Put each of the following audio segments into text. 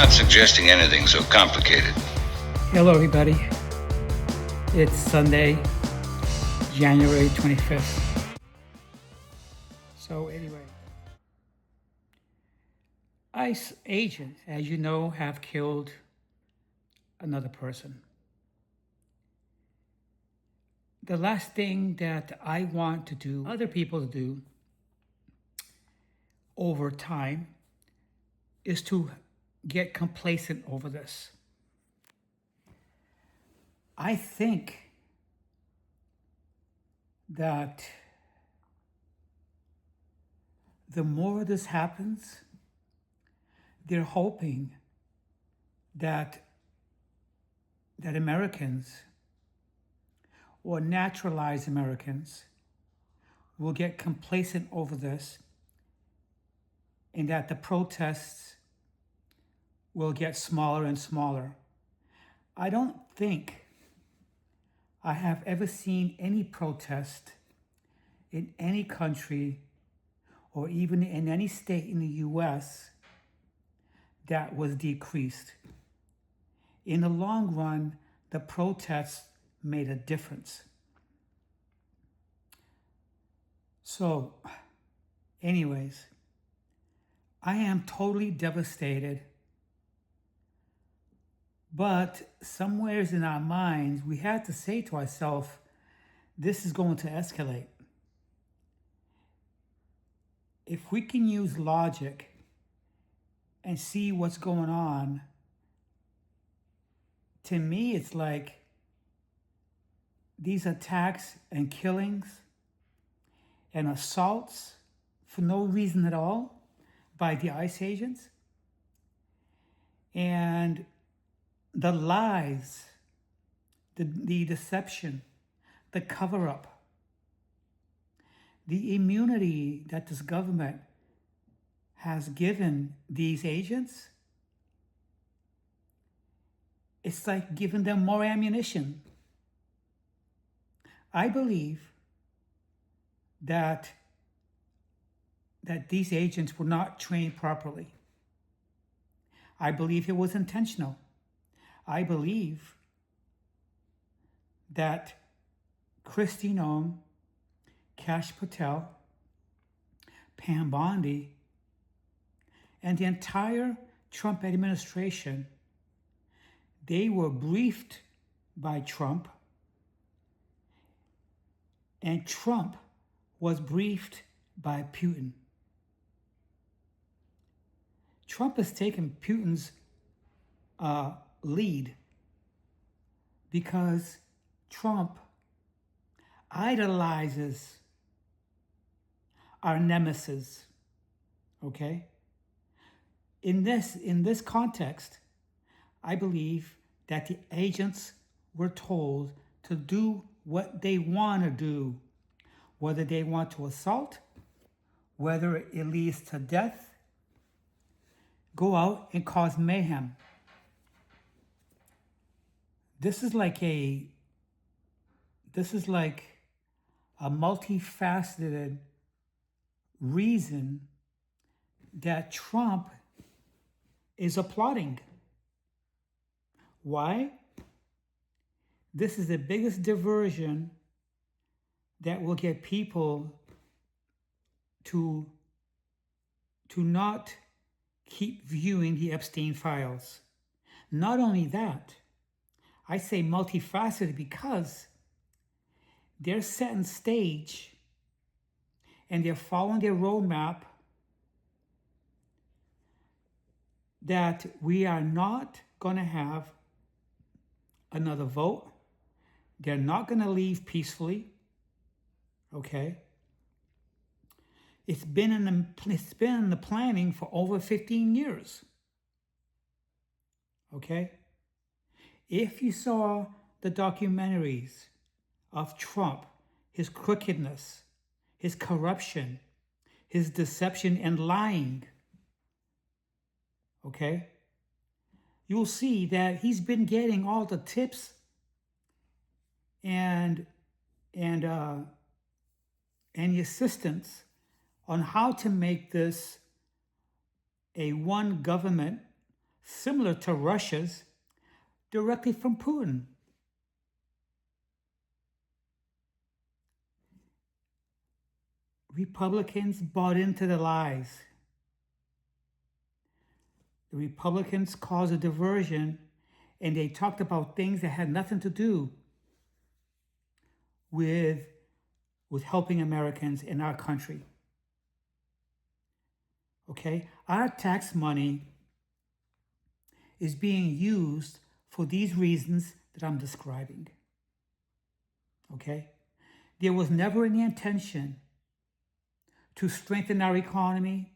not suggesting anything so complicated. Hello, everybody. It's Sunday, January 25th. So anyway, ICE agents, as you know, have killed another person. The last thing that I want to do, other people to do over time, is to get complacent over this. I think that the more this happens, they're hoping that Americans or naturalized Americans will get complacent over this and that the protests will get smaller and smaller. I don't think I have ever seen any protest in any country or even in any state in the US that was decreased. In the long run, the protests made a difference. So, anyways, I am totally devastated. But somewheres in our minds, we have to say to ourselves, this is going to escalate. If we can use logic and see what's going on, to me, it's like these attacks and killings and assaults for no reason at all by the ICE agents, and the lies, the deception, the cover-up, the immunity that this government has given these agents, it's like giving them more ammunition. I believe that these agents were not trained properly. I believe it was intentional. I believe that Kristi Noem, Kash Patel, Pam Bondi, and the entire Trump administration, they were briefed by Trump, and Trump was briefed by Putin. Trump has taken Putin's lead because Trump idolizes our nemesis, okay? In this context, I believe that the agents were told to do what they want to do, whether they want to assault, whether it leads to death, go out and cause mayhem. This is like a multifaceted reason that Trump is applauding. Why? This is the biggest diversion that will get people to not keep viewing the Epstein files. Not only that, I say multifaceted because they're setting stage and they're following their roadmap that we are not going to have another vote. They're not going to leave peacefully. Okay? It's been in the planning for over 15 years. Okay? If you saw the documentaries of Trump, his crookedness, his corruption, his deception and lying, okay, you'll see that he's been getting all the tips and the assistance on how to make this a one government similar to Russia's, directly from Putin. Republicans bought into the lies. The Republicans caused a diversion, and they talked about things that had nothing to do with helping Americans in our country. Okay? Our tax money is being used for these reasons that I'm describing. Okay? There was never any intention to strengthen our economy,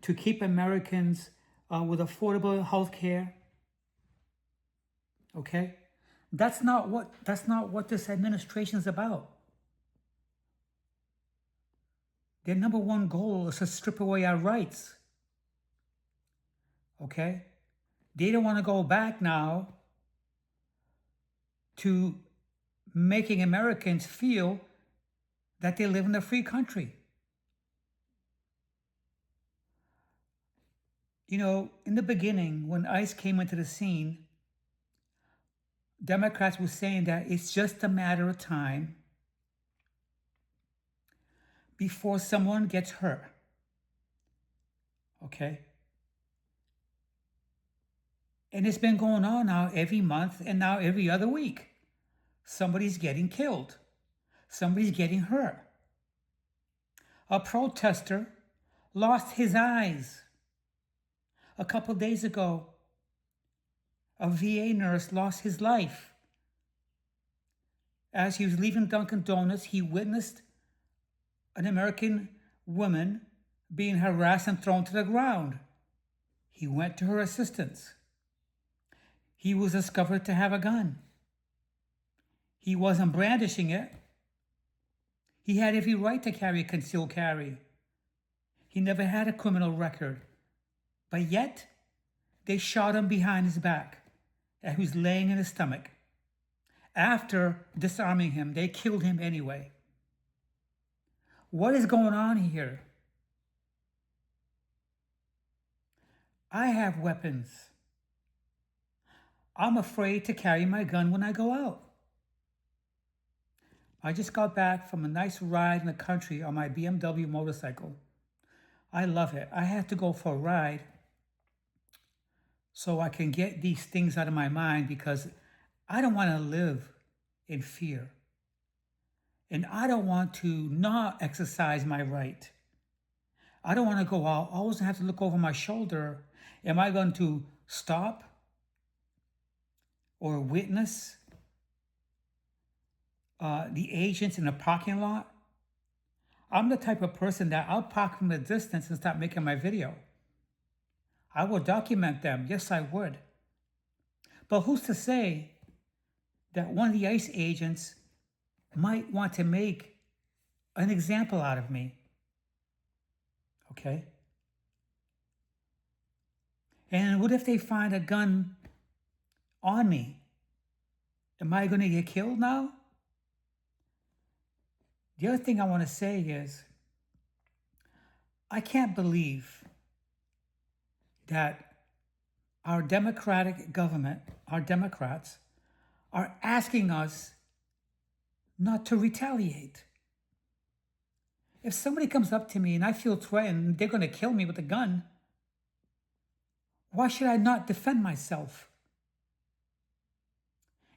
to keep Americans with affordable health care. Okay? That's not what this administration is about. Their number one goal is to strip away our rights. Okay? They don't want to go back now to making Americans feel that they live in a free country. You know, in the beginning, when ICE came into the scene, Democrats were saying that it's just a matter of time before someone gets hurt. Okay? And it's been going on now every month and now every other week. Somebody's getting killed. Somebody's getting hurt. A protester lost his eyes. A couple days ago, a VA nurse lost his life. As he was leaving Dunkin' Donuts, he witnessed an American woman being harassed and thrown to the ground. He went to her assistance. He was discovered to have a gun. He wasn't brandishing it. He had every right to carry a concealed carry. He never had a criminal record. But yet, they shot him behind his back as he was laying in his stomach. After disarming him, they killed him anyway. What is going on here? I have weapons. I'm afraid to carry my gun when I go out. I just got back from a nice ride in the country on my BMW motorcycle. I love it. I had to go for a ride so I can get these things out of my mind because I don't want to live in fear. And I don't want to not exercise my right. I don't want to go out, always have to look over my shoulder. Am I going to stop or witness the agents in the parking lot? I'm the type of person that I'll park from a distance and start making my video. I will document them. Yes, I would. But who's to say that one of the ICE agents might want to make an example out of me? Okay? And what if they find a gun on me? Am I going to get killed now? The other thing I want to say is, I can't believe that our democratic government, our Democrats, are asking us not to retaliate. If somebody comes up to me and I feel threatened, they're going to kill me with a gun, why should I not defend myself?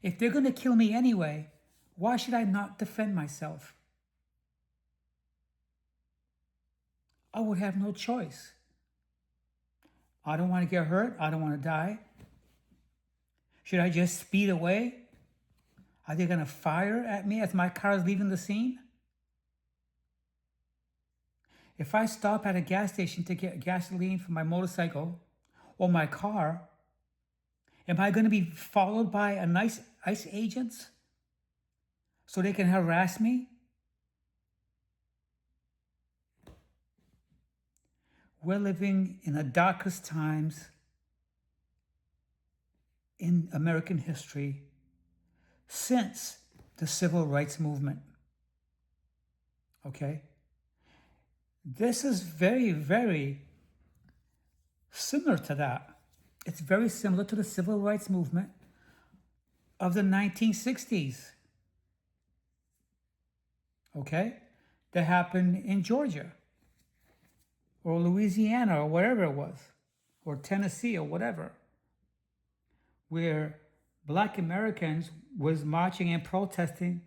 If they're going to kill me anyway, why should I not defend myself? I would have no choice. I don't want to get hurt. I don't want to die. Should I just speed away? Are they going to fire at me as my car is leaving the scene? If I stop at a gas station to get gasoline for my motorcycle or my car, am I going to be followed by a nice ICE agents so they can harass me? We're living in the darkest times in American history since the civil rights movement. Okay? This is very, very similar to that. It's very similar to the civil rights movement of the 1960s, okay? That happened in Georgia or Louisiana or wherever it was, or Tennessee or whatever, where Black Americans was marching and protesting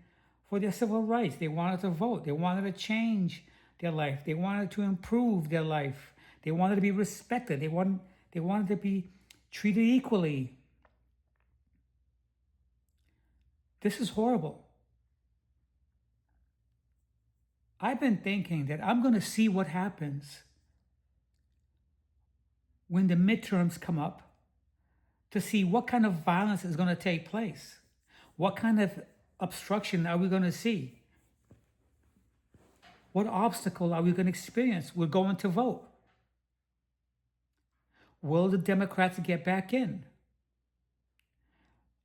for their civil rights. They wanted to vote. They wanted to change their life. They wanted to improve their life. They wanted to be respected. They wanted to be treated equally. This is horrible. I've been thinking that I'm going to see what happens when the midterms come up, to see what kind of violence is going to take place. What kind of obstruction are we going to see? What obstacle are we going to experience? We're going to vote. Will the Democrats get back in?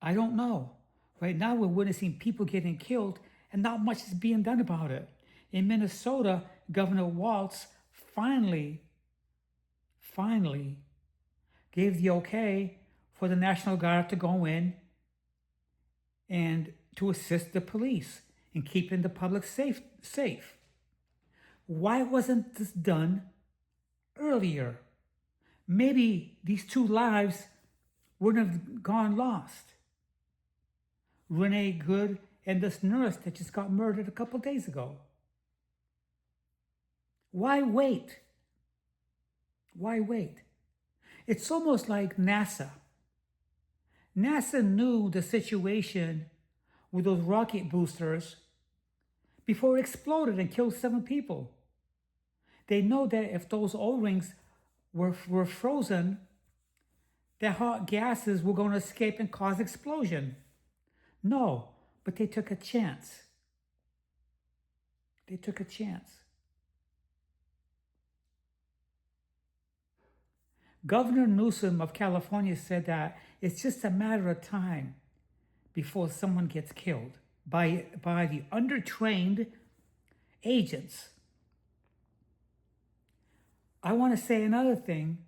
I don't know. Right now we're witnessing people getting killed and not much is being done about it. In Minnesota, Governor Walz finally gave the okay for the National Guard to go in and to assist the police in keeping the public safe. Why wasn't this done earlier? Maybe these 2 lives wouldn't have gone lost. Renee Good and this nurse that just got murdered a couple days ago. Why wait? Why wait? It's almost like NASA. NASA knew the situation with those rocket boosters before it exploded and killed 7 people. They know that if those O-rings were frozen, the hot gases were going to escape and cause explosion. No, but they took a chance. They took a chance. Governor Newsom of California said that it's just a matter of time before someone gets killed by the undertrained agents. I want to say another thing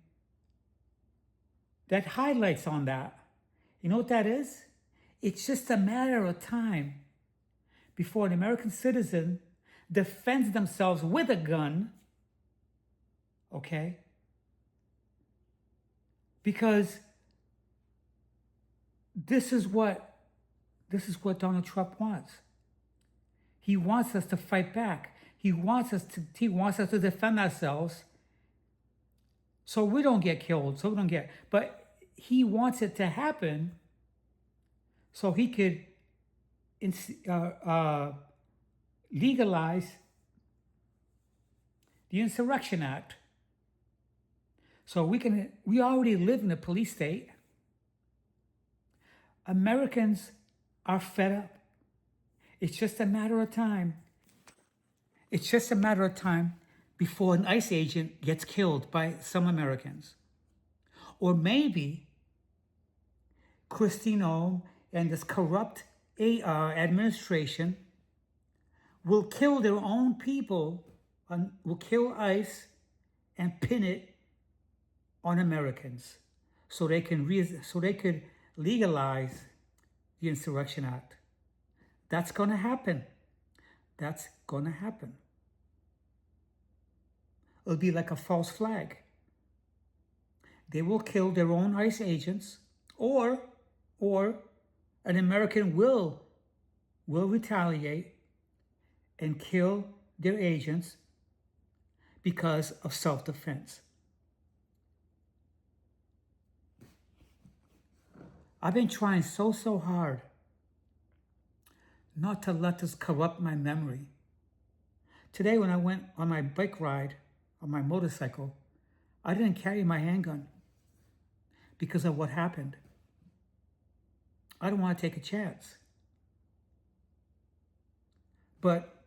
that highlights on that. You know what that is? It's just a matter of time before an American citizen defends themselves with a gun, okay? Because this is what Donald Trump wants. He wants us to fight back. He wants us to defend ourselves so we don't get killed, but he wants it to happen so he could legalize the Insurrection Act. So we already live in a police state. Americans are fed up. It's just a matter of time. It's just a matter of time before an ICE agent gets killed by some Americans. Or maybe Christine Ohm and this corrupt administration will kill their own people, will kill ICE and pin it on Americans so they could legalize the Insurrection Act. That's going to happen. That's going to happen. It'll be like a false flag. They will kill their own ICE agents, or an American will retaliate and kill their agents because of self-defense. I've been trying so hard not to let this corrupt my memory. Today when I went on my bike ride, on my motorcycle, I didn't carry my handgun because of what happened. I don't want to take a chance. But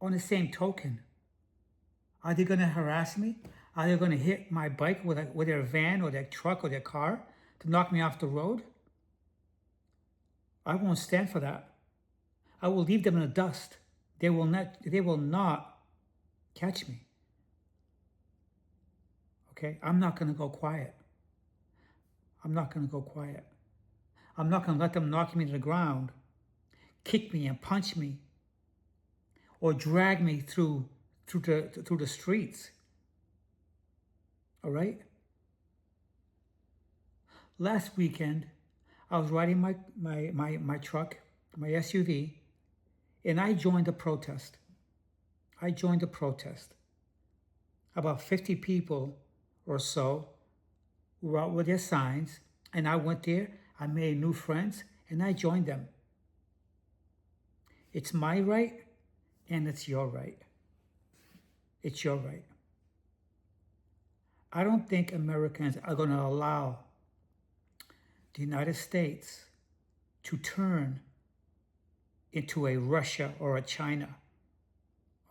on the same token, are they going to harass me? Are they going to hit my bike with their van or their truck or their car to knock me off the road? I won't stand for that. I will leave them in the dust. They will not catch me. Okay? I'm not going to go quiet. I'm not going to go quiet. I'm not going to let them knock me to the ground, kick me and punch me, or drag me through the streets. All right? Last weekend, I was riding my truck, my SUV, and I joined the protest. About 50 people or so were out with their signs, and I went there, I made new friends, and I joined them. It's my right, and it's your right. It's your right. I don't think Americans are going to allow the United States to turn into a Russia or a China,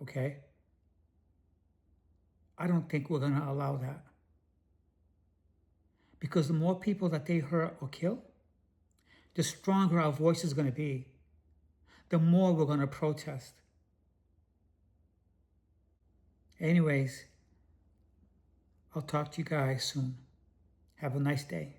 okay? I don't think we're going to allow that. Because the more people that they hurt or kill, the stronger our voice is going to be, the more we're going to protest. Anyways, I'll talk to you guys soon. Have a nice day.